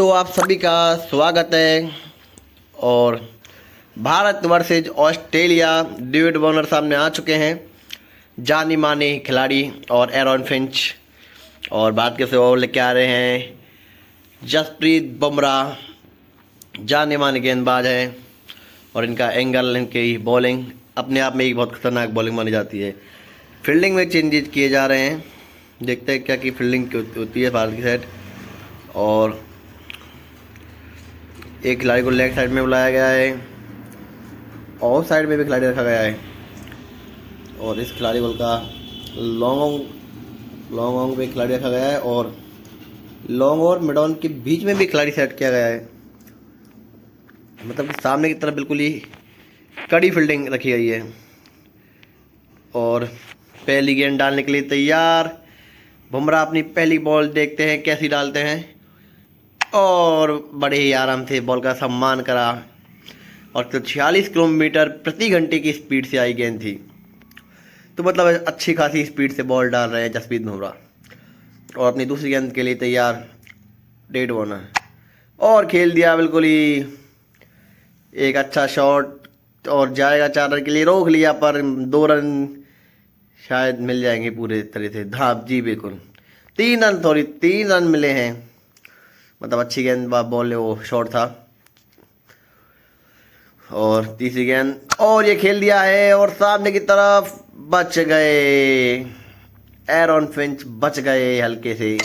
तो आप सभी का स्वागत है। और Bharat versus Australia, David Warner सामने आ चुके हैं, जानी मानी खिलाड़ी और एरॉन फिंच। और भारत के से ओवर लेके आ रहे हैं जसप्रीत बुमराह, जाने माने गेंदबाज हैं। और इनका एंगल, इनकी बॉलिंग अपने आप में ही बहुत खतरनाक बॉलिंग मानी जाती है। फील्डिंग में चेंजेस किए जा रहे हैं, देखते हैं क्या की फील्डिंग होती है भारत की साइड। और एक खिलाड़ी को लेग साइड में बुलाया गया है, ऑफ साइड में भी खिलाड़ी रखा गया है। और इस खिलाड़ी बल का लॉन्ग ऑन पे खिलाड़ी रखा गया है, और लॉन्ग और मिड ऑन के बीच में भी खिलाड़ी सेट किया गया है। मतलब कि सामने की तरफ बिल्कुल ही कड़ी फील्डिंग रखी गई है। और पहली गेंद डालने के लिए तैयार बुमराह। अपनी पहली बॉल देखते हैं कैसी डालते हैं, और बड़े ही आराम से बॉल का सम्मान करा। और तो 46 किलोमीटर प्रति घंटे की स्पीड से आई गेंद थी, तो मतलब अच्छी खासी स्पीड से बॉल डाल रहे हैं जसप्रीत बुमराह। और अपनी दूसरी गेंद के लिए तैयार डेविड वार्नर, और खेल दिया बिल्कुल ही एक अच्छा शॉट, और जाएगा 4 रन के लिए। रोक लिया पर 2 रन शायद मिल जाएंगे पूरे तरह से। हाँ जी बिल्कुल, 3 रन मिले हैं। मतलब अच्छी गेंद बॉल, वो शॉट था। और तीसरी गेंद, और ये खेल दिया है, और सामने की तरफ बच गए एरॉन फिंच, बच गए हल्के से।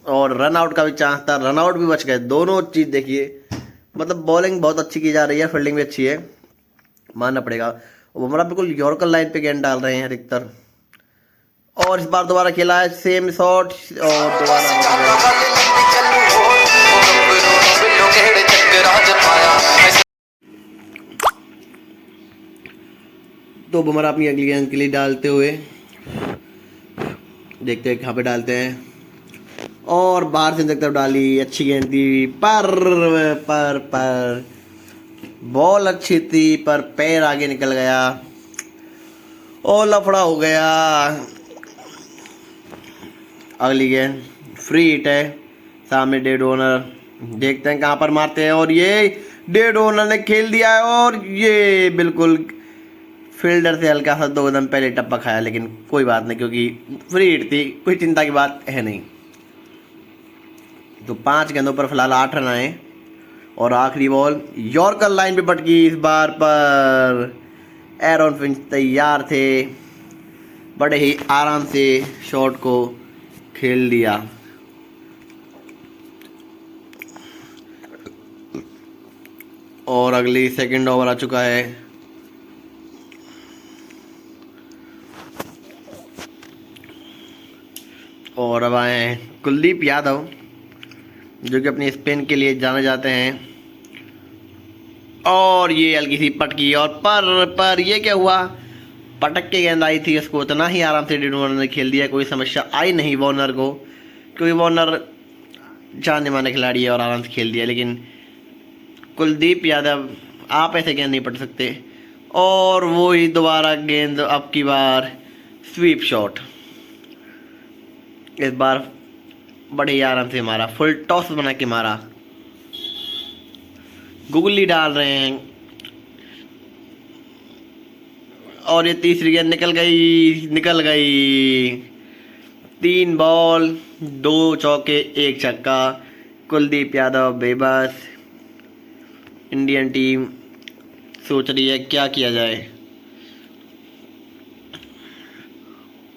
और रन आउट का भी चांस था, रन आउट भी बच गए। दोनों चीज़ देखिए, मतलब बॉलिंग बहुत अच्छी की जा रही है, फील्डिंग भी अच्छी है, मानना पड़ेगा। बुमराह बिल्कुल यॉर्कर लाइन पे गेंद डाल रहे हैं अधिकतर। और इस बार दोबारा खेला है सेम शॉट, और दोबारा तो बुमराह अपनी अगली गेंद के लिए डालते हुए, देखते हैं कहाँ पे डालते हैं। और बाहर से तरफ डाली, अच्छी गेंद थी, पर बॉल अच्छी थी, पर पैर आगे निकल गया और लफड़ा हो गया। अगली गेंद फ्री हिट है, सामने डेविड वार्नर, देखते हैं कहाँ पर मारते हैं। और ये डेविड वार्नर ने खेल दिया है, और ये बिल्कुल फील्डर से हल्का सा 2 कदम पहले टप्पा खाया, लेकिन कोई बात नहीं क्योंकि फ्री हिट थी, कोई चिंता की बात है नहीं। तो 5 गेंदों पर फिलहाल 8 रन आए। और आखिरी बॉल यॉर्कर लाइन पे पटकी, इस बार पर एरॉन फिंच तैयार थे, बड़े ही आराम से शॉट को खेल दिया। और अगली सेकंड ओवर आ चुका है। और अब आए हैं कुलदीप यादव, जो कि अपनी स्पिन के लिए जाने जाते हैं। और ये हल्की सी पटकी, और पर ये क्या हुआ, पटक के गेंद आई थी, उसको इतना ही आराम से डेविड वार्नर ने खेल दिया, कोई समस्या आई नहीं वार्नर को, क्योंकि वार्नर जाने माने खिलाड़ी है और आराम से खेल दिया। लेकिन कुलदीप यादव, आप ऐसे गेंद नहीं पट सकते। और वो ही दोबारा गेंद, अब की बार स्वीप शॉट, इस बार बड़े ही आराम से मारा, फुल टॉस बना के मारा। गुगली डाल रहे हैं, और ये तीसरी गेंद निकल गई। 3 बॉल 2 चौके 1 छक्का। कुलदीप यादव बेबस। इंडियन टीम सोच रही है क्या किया जाए।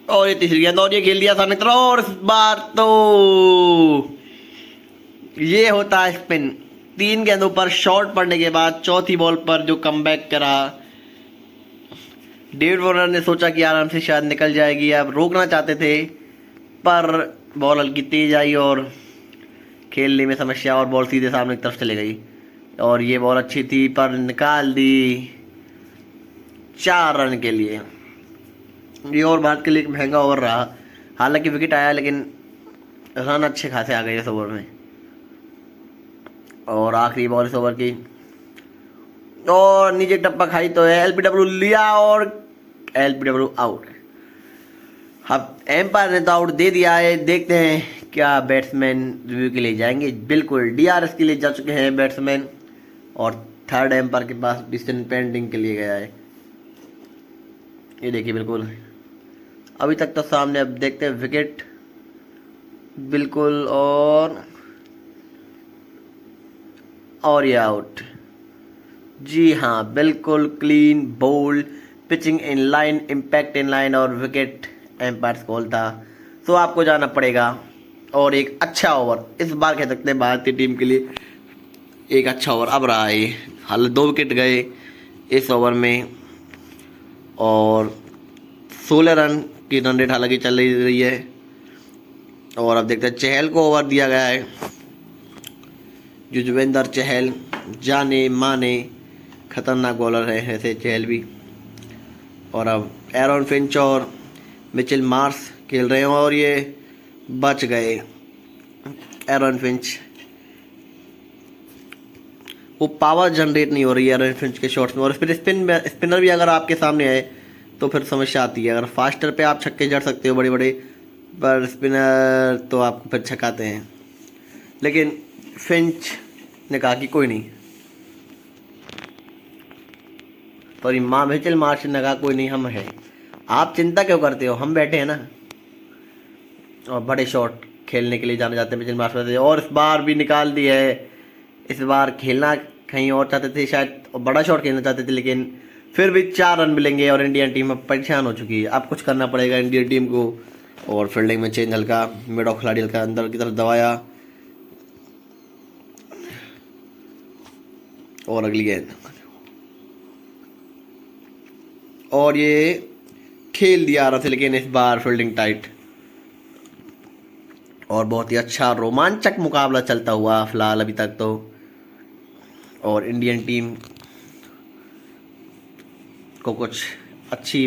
और ये तीसरी गेंद, और ये खेल दिया सामने तरफ, और इस बार तो ये होता है स्पिन। 3 गेंदों पर शॉट पड़ने के बाद चौथी बॉल पर जो कमबैक करा, डेविड वार्नर ने सोचा कि आराम से शायद निकल जाएगी, अब रोकना चाहते थे, पर बॉल हल्की तेज आई और खेलने में समस्या, और बॉल सीधे सामने की तरफ चली गई। और ये बॉल अच्छी थी, पर निकाल दी 4 रन के लिए। ये और भारत के लिए एक महंगा ओवर रहा, हालांकि विकेट आया, लेकिन रन अच्छे खासे आ गए इस ओवर में। और आखिरी बॉल इस ओवर की, और नीचे टप्पा खाई तो है, एलबीडब्ल्यू लिया, और एलबीडब्ल्यू आउट। अब एम्पायर ने तो आउट दे दिया है, देखते हैं क्या बैट्समैन रिव्यू के लिए जाएंगे? बिल्कुल डीआरएस के लिए जा चुके हैं बैट्समैन, और थर्ड एम्पायर के पास डिसीजन पेंडिंग के लिए गया है। ये देखिए बिल्कुल अभी तक तो सामने, अब देखते हैं विकेट बिल्कुल, और ये आउट। जी हाँ बिल्कुल clean bowled, pitching in line, impact in line, और विकेट एम्पायर्स कॉल था। तो आपको जाना पड़ेगा, और एक अच्छा ओवर इस बार कह सकते हैं भारतीय टीम के लिए एक अच्छा ओवर अब रहा है। हालांकि 2 विकेट गए इस ओवर में, और 16 रन की रन रेट हालांकि चल रही है। और अब देखते हैं चहल को ओवर दिया गया है, युजवेंद्र चहल, जाने माने खतरनाक बॉलर है ऐसे चहल भी। और अब एरन फिंच और मिचेल मार्श खेल रहे हैं, और ये बच गए एरन फिंच। वो पावर जनरेट नहीं हो रही है एरन फिंच के शॉट्स में, और फिर स्पिनर भी अगर आपके सामने है तो फिर समस्या आती है। अगर फास्टर पे आप छक्के जड़ सकते हो बड़े बड़े, पर स्पिनर तो आपको फिर छकाते हैं। लेकिन फिंच ने कहा कि कोई नहीं, सॉरी मिचेल मार्श ने कहा कोई नहीं, हम हैं, आप चिंता क्यों करते हो, हम बैठे हैं ना। और बड़े शॉट खेलने के लिए जाने जाते हैं मिचेल मार्श, और इस बार भी निकाल दी है। इस बार खेलना कहीं और चाहते थे शायद, और बड़ा शॉट खेलना चाहते थे, लेकिन फिर भी 4 रन मिलेंगे, और इंडियन टीम अब परेशान हो चुकी है। अब कुछ करना पड़ेगा इंडियन टीम को। और फील्डिंग में चेंज हल्का, मिड ऑफ खिलाड़ी हल्का अंदर की तरफ दबाया, और अगली गेंद, और ये खेल दिया रहा था, लेकिन इस बार फील्डिंग टाइट। और बहुत ही अच्छा रोमांचक मुकाबला चलता हुआ फिलहाल अभी तक तो। और इंडियन टीम को कुछ अच्छी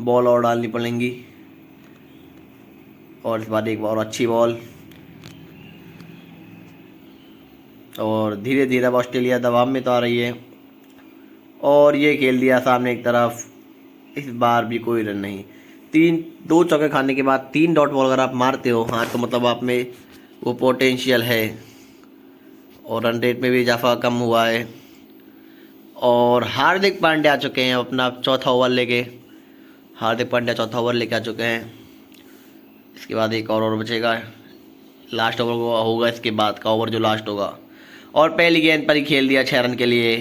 बॉल और डालनी पड़ेंगी, और इस बार एक और अच्छी बॉल, और धीरे धीरे अब ऑस्ट्रेलिया दबाव में तो आ रही है। और ये खेल दिया सामने एक तरफ, इस बार भी कोई रन नहीं। 2 चौके खाने के बाद 3 डॉट बॉल अगर आप मारते हो, हाँ, तो मतलब आप में वो पोटेंशियल है, और रन रेट में भी इजाफा कम हुआ है। और हार्दिक पांड्या आ चुके हैं अपना चौथा ओवर लेके, हार्दिक पांड्या चौथा ओवर लेके आ चुके हैं। इसके बाद एक और ओवर बचेगा, लास्ट ओवर होगा इसके बाद का ओवर जो लास्ट होगा। और पहली गेंद पर ही खेल दिया 6 रन के लिए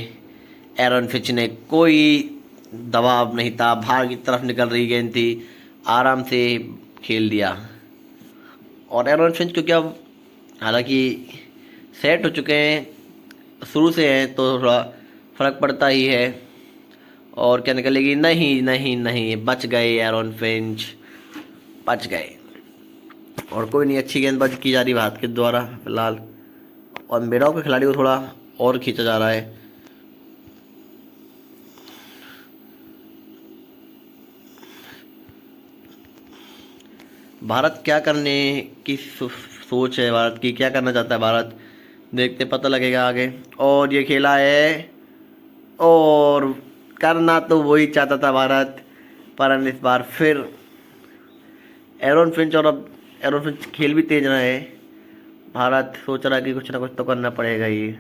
एरन फिंच ने, कोई दबाव नहीं था, बाहर की तरफ निकल रही गेंद थी, आराम से खेल दिया। और एरन फिंच क्योंकि अब हालांकि सेट हो चुके हैं, शुरू से हैं, तो थोड़ा फ़र्क पड़ता ही है। और क्या निकलेगी? नहीं नहीं नहीं, बच गए एरन फिंच, बच गए। और कोई नहीं, अच्छी गेंदबाजी की जा रही भारत के द्वारा फिलहाल, और मेरा के खिलाड़ी को थोड़ा और खींचा जा रहा है। भारत क्या करने की सोच है, भारत की क्या करना चाहता है भारत, देखते पता लगेगा आगे। और ये खेला है, और करना तो वही चाहता था भारत, पर इस बार फिर एरन फिंच, और अब एरन फिंच खेल भी तेज रहे हैं, भारत सोच रहा है कि कुछ ना कुछ तो करना पड़ेगा ही।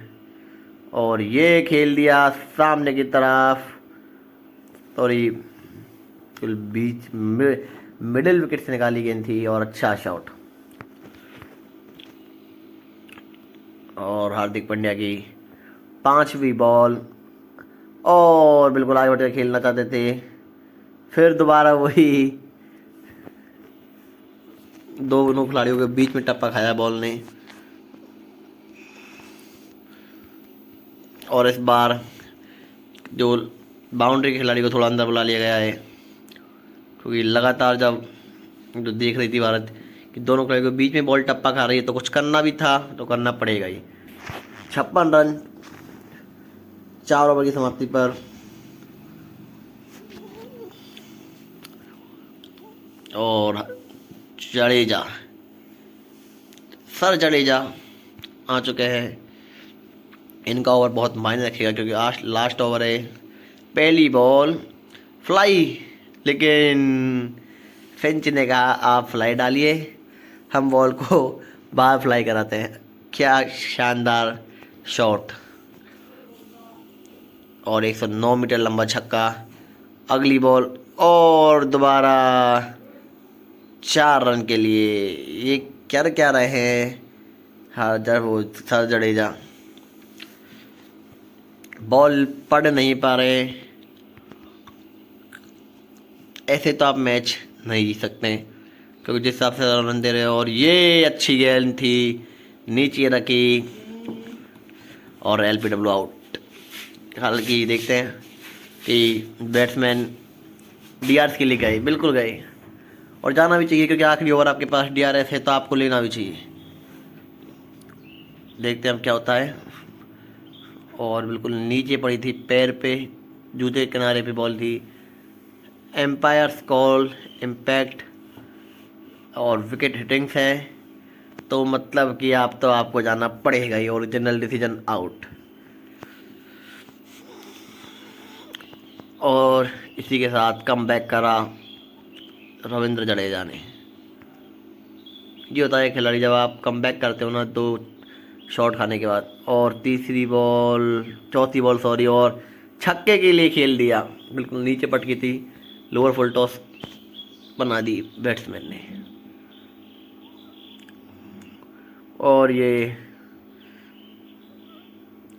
और ये खेल दिया सामने की तरफ, सॉरी बीच मिडिल विकेट से निकाली गेंद थी, और अच्छा शॉट। और हार्दिक पांड्या की 5वीं बॉल, और बिल्कुल आगे बढ़कर खेलना चाहते थे, फिर दोबारा वही दोनों खिलाड़ियों के बीच में टप्पा खाया बॉल ने। और इस बार जो बाउंड्री के खिलाड़ी को थोड़ा अंदर बुला लिया गया है, क्योंकि लगातार जब जो देख रही थी भारत कि दोनों खिलाड़ियों के बीच में बॉल टप्पा खा रही है, तो कुछ करना भी था, तो करना पड़ेगा ही। 56 रन 4 ओवर की समाप्ति पर। और जडेजा, सर जडेजा आ चुके हैं, इनका ओवर बहुत मायने रखेगा, क्योंकि आज लास्ट ओवर है। पहली बॉल फ्लाई, लेकिन फिंच ने कहा आप फ्लाई डालिए, हम बॉल को बाहर फ्लाई कराते हैं। क्या शानदार शॉट और 109 मीटर लंबा छक्का। अगली बॉल और दोबारा 4 रन के लिए। ये कर क्या रहे हैं वो सर जडेजा, बॉल पढ़ नहीं पा रहे। ऐसे तो आप मैच नहीं जीत सकते क्योंकि जिस हिसाब से रन दे रहे हो। और ये अच्छी गेंद थी, नीचे रखी और LPW आउट। हालांकि देखते हैं कि बैट्समैन DRS के लिए गए, बिल्कुल गए और जाना भी चाहिए क्योंकि आखिरी ओवर आपके पास DRS है तो आपको लेना भी चाहिए। देखते हैं अब क्या होता है। और बिल्कुल नीचे पड़ी थी, पैर पे, जूते के किनारे पे बॉल थी। एम्पायर्स कॉल इम्पैक्ट और विकेट हिटिंग्स है तो मतलब कि आपको जाना पड़ेगा ही। Original decision out. और इसी के साथ कम बैक करा रविंद्र जडेजा ने। ये होता है खिलाड़ी जब आप कम बैक करते हो ना 2 शॉट खाने के बाद। और चौथी बॉल सॉरी, और छक्के के लिए खेल दिया। बिल्कुल नीचे पटकी थी, लोअर फुल टॉस बना दी बैट्समैन ने। और ये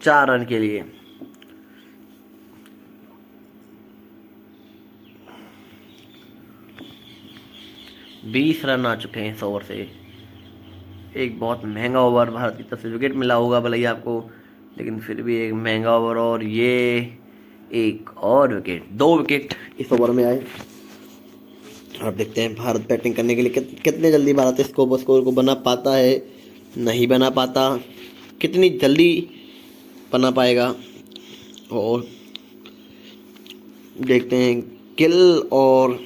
4 रन के लिए। बीस रन आ चुके हैं इस ओवर से। एक बहुत महंगा ओवर भारत की तरफ से विकेट मिला होगा भले ही आपको, लेकिन फिर भी एक महंगा ओवर। और ये एक और विकेट, 2 विकेट इस ओवर में आए। अब देखते हैं भारत बैटिंग करने के लिए कितने जल्दी भारत स्कोर को बना पाता है, नहीं बना पाता, कितनी जल्दी बना पाएगा। और देखते हैं गिल और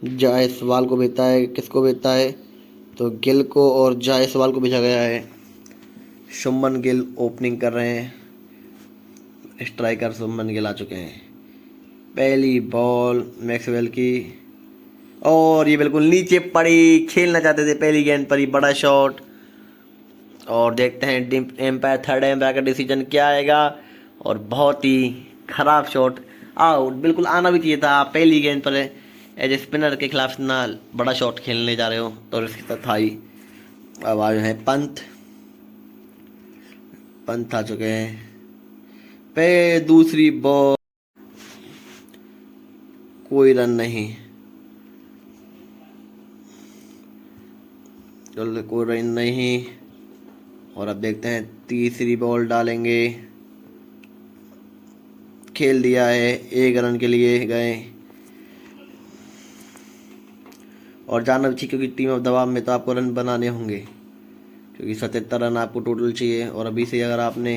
जायसवाल को भेजता है। किसको भेजता है? तो गिल को और जायसवाल को भेजा गया है। शुभमन गिल ओपनिंग कर रहे हैं। स्ट्राइकर शुभमन गिल आ चुके हैं। पहली बॉल मैक्सवेल की और ये बिल्कुल नीचे पड़ी। खेलना चाहते थे पहली गेंद पर ही, बड़ा शॉट। और देखते हैं थर्ड एम्पायर का डिसीजन क्या आएगा। और बहुत ही खराब शॉट, आउट। बिल्कुल आना भी चाहिए था। पहली गेंद पर एज ए स्पिनर के खिलाफ इतना बड़ा शॉट खेलने जा रहे हो तो रिस्क था ही। अब आए हैं पंत आ चुके हैं पे। दूसरी बॉल, कोई रन नहीं, कोई रन नहीं। और अब देखते हैं तीसरी बॉल डालेंगे। खेल दिया है, 1 रन के लिए गए। और जाना भी चाहिए क्योंकि टीम ऑफ दबाव में तो आपको रन बनाने होंगे क्योंकि 77 रन आपको टोटल चाहिए। और अभी से अगर आपने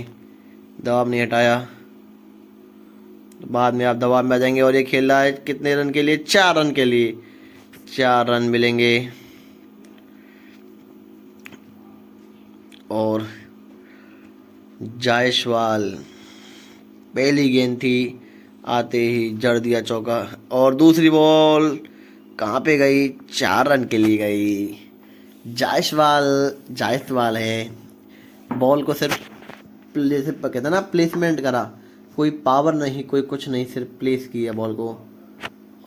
दबाव नहीं हटाया तो बाद में आप दबाव में आ जाएंगे। और ये खेल रहा है कितने रन के लिए? 4 रन के लिए। 4 रन मिलेंगे। और जायसवाल, पहली गेंद थी, आते ही जड़ दिया चौका। और दूसरी बॉल कहाँ पे गई? 4 रन के लिए गई। जायसवाल है, बॉल को सिर्फ कहते हैं ना प्लेसमेंट करा, कोई पावर नहीं, कोई कुछ नहीं, सिर्फ प्लेस किया बॉल को।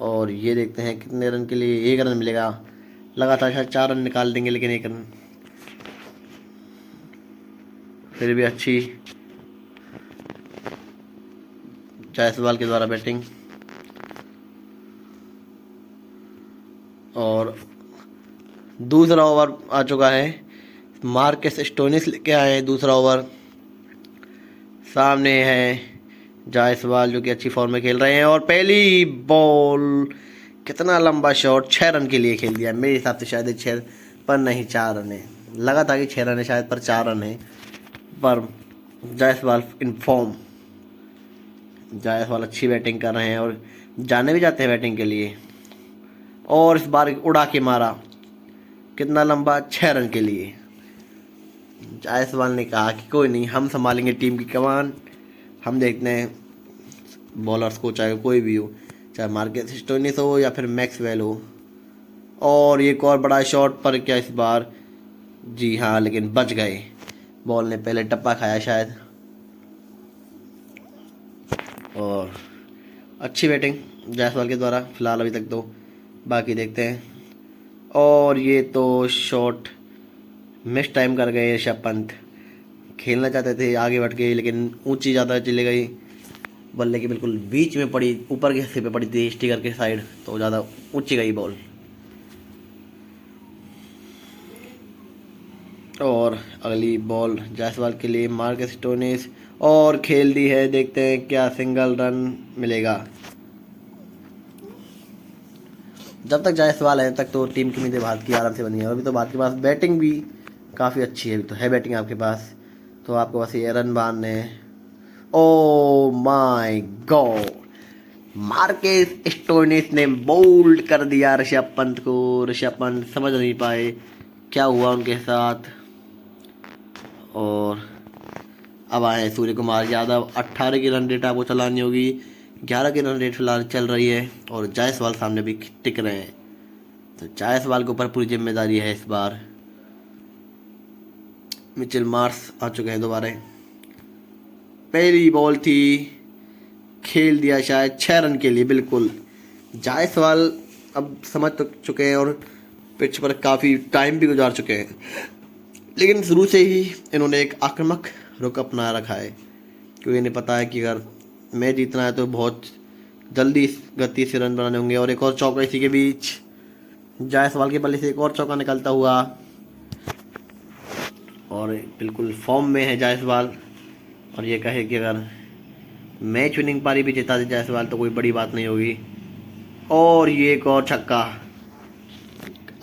और ये देखते हैं कितने रन के लिए? 1 रन मिलेगा। लगातार शायद 4 रन निकाल देंगे लेकिन 1 रन फिर भी अच्छी जायसवाल के द्वारा बैटिंग। और दूसरा ओवर आ चुका है। मार्कस स्टोनिस लेके आए हैं दूसरा ओवर। सामने है जायसवाल जो कि अच्छी फॉर्म में खेल रहे हैं। और पहली बॉल, कितना लंबा शॉट, 6 रन के लिए खेल दिया। मेरे हिसाब से शायद 6 पर नहीं, 4 रन है। लगा था कि 6 रन है शायद, पर 4 रन है। पर जायसवाल इन फॉर्म, जायसवाल अच्छी बैटिंग कर रहे हैं और जाने भी जाते हैं बैटिंग के लिए। और इस बार उड़ा के मारा, कितना लंबा, 6 रन के लिए। जायसवाल ने कहा कि कोई नहीं, हम संभालेंगे टीम की कमान। हम देखते हैं बॉलर्स को, चाहे कोई भी हो, चाहे मार्कस स्टोनिस हो या फिर मैक्सवेल हो। और एक और बड़ा शॉट पर क्या इस बार, जी हाँ, लेकिन बच गए। बॉल ने पहले टप्पा खाया शायद। और अच्छी बैटिंग जायसवाल के द्वारा फिलहाल अभी तक तो, बाकी देखते हैं। और ये तो शॉट मिस टाइम कर गए ऋषभ पंत। खेलना चाहते थे, आगे बढ़ गए, लेकिन ऊंची ज़्यादा चली गई। बल्ले के बिल्कुल बीच में पड़ी, ऊपर के हिस्से पे पड़ी थी स्टिकर के साइड, तो ज़्यादा ऊंची गई बॉल। और अगली बॉल जायसवाल के लिए, मार्कस स्टोइनिस, और खेल दी है। देखते हैं क्या सिंगल रन मिलेगा। जब तक जायसवाल है तक तो टीम की उम्मीदें भारत की आराम से बनी है। और अभी तो भारत के पास बैटिंग भी काफ़ी अच्छी है, अभी तो है बैटिंग आपके पास, तो आपको बस ये रन मारने हैं। Oh my God, Marcus Stoinis ने बोल्ड कर दिया ऋषभ पंत को। ऋषभ पंत समझ नहीं पाए क्या हुआ उनके साथ। और अब आए सूर्य कुमार यादव। 18 की रन रेट आपको चलानी होगी, 11 की रन रेट फिलहाल चल रही है, और जायसवाल सामने भी टिक रहे हैं, तो जायसवाल के ऊपर पूरी जिम्मेदारी है इस बार। मिचेल मार्श आ चुके हैं दोबारा। पहली बॉल थी, खेल दिया शायद 6 रन के लिए। बिल्कुल जायसवाल अब समझ चुके हैं और पिच पर काफ़ी टाइम भी गुजार चुके हैं, लेकिन शुरू से ही इन्होंने एक आक्रामक रुख अपना रखा है, क्योंकि इन्हें पता है कि अगर मैच जीतना है तो बहुत जल्दी गति से रन बनाने होंगे। और एक और चौका इसी के बीच, जायसवाल के बल्ले से एक और चौका निकलता हुआ, और बिल्कुल फॉर्म में है जायसवाल। और ये कहे कि अगर मैच विनिंग पारी भी जिता दे जायसवाल तो कोई बड़ी बात नहीं होगी। और ये एक और छक्का।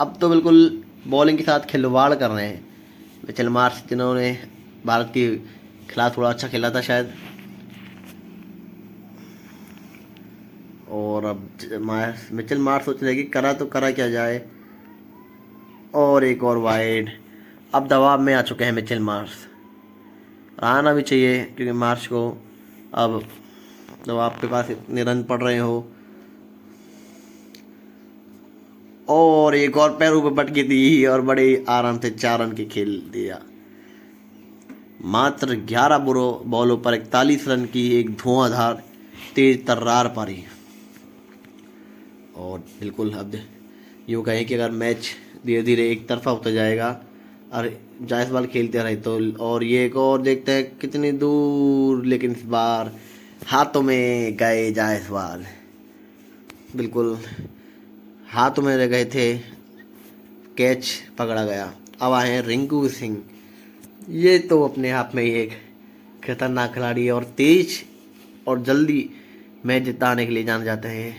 अब तो बिल्कुल बॉलिंग के साथ खिलवाड़ कर रहे हैं मिचेल मार्श, जिन्होंने भारत के खिलाफ थोड़ा अच्छा खेला था शायद। और अब मिचेल मार्श सोच रहे कि करा तो करा क्या जाए। और एक और वाइड। अब दबाव में आ चुके हैं मिचेल मार्श, आना भी चाहिए, क्योंकि मार्श को अब जब आपके पास इतने रन पड़ रहे हो। और एक और पैरों पे पटकी थी, और बड़े आराम से 4 रन के खेल दिया। मात्र 11 बॉलों पर 41 रन की एक धुआंधार तेज तर्रार पारी। और बिल्कुल अब यूँ कहें कि अगर मैच धीरे धीरे एक तरफा होता जाएगा और जायसवाल खेलते रहे तो। और ये एक और देखते हैं कितनी दूर, लेकिन इस बार हाथों में गए जायसवाल, बिल्कुल हाथों में रह गए थे, कैच पकड़ा गया। अब आए हैं रिंकू सिंह। ये तो अपने आप में ही एक खतरनाक खिलाड़ी है, और तेज और जल्दी मैच जिताने के लिए जाने जाते हैं।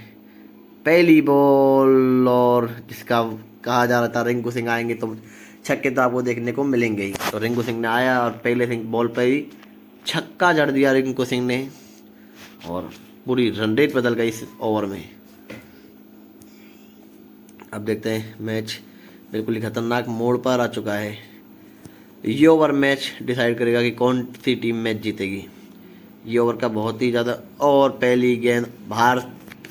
पहली बॉल, और जिसका कहा जा रहा था रिंकू सिंह आएंगे तो छक्के तो आपको देखने को मिलेंगे ही, तो रिंकू सिंह ने आया और पहले सिंह बॉल पर ही छक्का जड़ दिया रिंकू सिंह ने, और पूरी रन रेट बदल गई इस ओवर में। अब देखते हैं, मैच बिल्कुल ही खतरनाक मोड़ पर आ चुका है। ये ओवर मैच डिसाइड करेगा कि कौन सी टीम मैच जीतेगी। ये ओवर का बहुत ही ज़्यादा, और पहली गेंद बाहर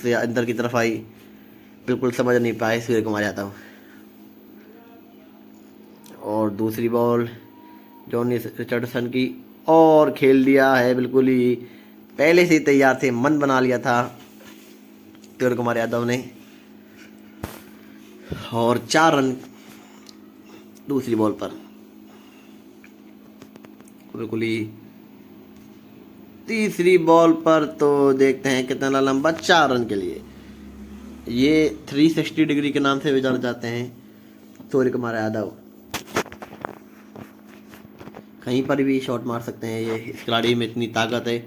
से अंदर की तरफ आई, बिल्कुल समझ नहीं पाए सूर्य कुमार यादव। और दूसरी बॉल जॉनी रिचर्डसन की, और खेल दिया है, बिल्कुल ही पहले से ही तैयार थे, मन बना लिया था सूर्य कुमार यादव ने। और 4 रन दूसरी बॉल पर, बिल्कुल ही। तीसरी बॉल पर तो देखते हैं कितना लंबा, 4 रन के लिए। ये 360 डिग्री के नाम से भी जाने जाते हैं सूर्य कुमार यादव, कहीं पर भी शॉट मार सकते हैं। ये इस खिलाड़ी में इतनी ताकत है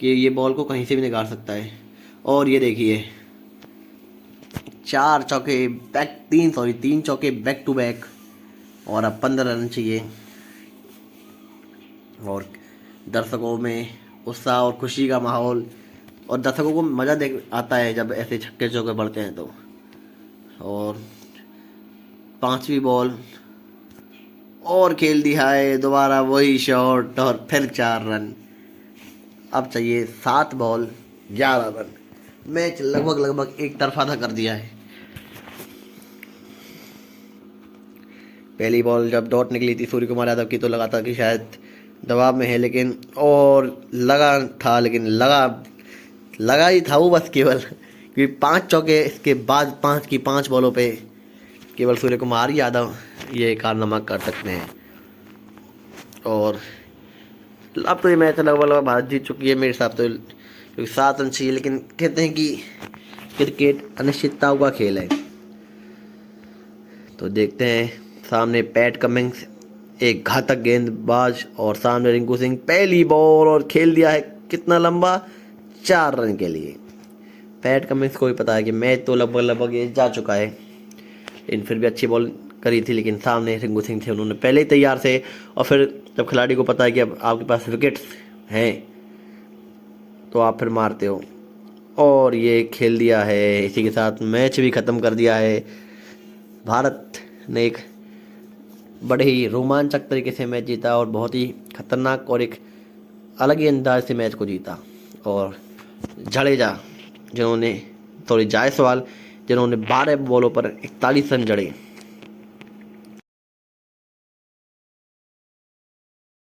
कि ये बॉल को कहीं से भी निकाल सकता है। और ये देखिए 4 चौके बैक, 3 चौके बैक टू बैक, और अब 15 रन चाहिए। और दर्शकों में उत्साह और खुशी का माहौल, और दर्शकों को मज़ा देख आता है जब ऐसे छक्के चौके पड़ते हैं तो। और 5वीं बॉल, और खेल दिया है दोबारा वही शॉट, और फिर 4 रन। अब चाहिए 7 बॉल 11 रन। मैच लगभग एक तरफा था कर दिया है। पहली बॉल जब डॉट निकली थी सूर्य कुमार यादव की तो लगा था कि शायद दबाव में है, लेकिन और लगा था, लेकिन लगा ही था वो बस केवल, क्योंकि 5 चौके इसके बाद 5 की 5 बॉलों पे केवल सूर्य कुमार यादव ये कारनामा कर सकते हैं। और अब तो ये मैच लगभग भारत जीत चुकी है मेरे हिसाब से, क्योंकि 7 रन चाहिए, लेकिन कहते हैं कि क्रिकेट अनिश्चितताओं का खेल है। तो देखते हैं, सामने पैट कमिंस एक घातक गेंदबाज और सामने रिंकू सिंह पहली बॉल और खेल दिया है कितना लंबा, 4 रन के लिए। पैट कमिंस को भी पता है कि मैच तो लगभग ये जा चुका है, लेकिन फिर भी अच्छी बॉल करी थी, लेकिन सामने रिंकू सिंह थे, उन्होंने पहले ही तैयार थे। और फिर जब खिलाड़ी को पता है कि अब आपके पास विकेट्स हैं तो आप फिर मारते हो, और ये खेल दिया है। इसी के साथ मैच भी ख़त्म कर दिया है। भारत ने एक बड़े ही रोमांचक तरीके से मैच जीता और बहुत ही खतरनाक और एक अलग ही अंदाज से मैच को जीता। और जडेजा जिन्होंने जायसवाल जिन्होंने 12 बॉलों पर 41 रन जड़े,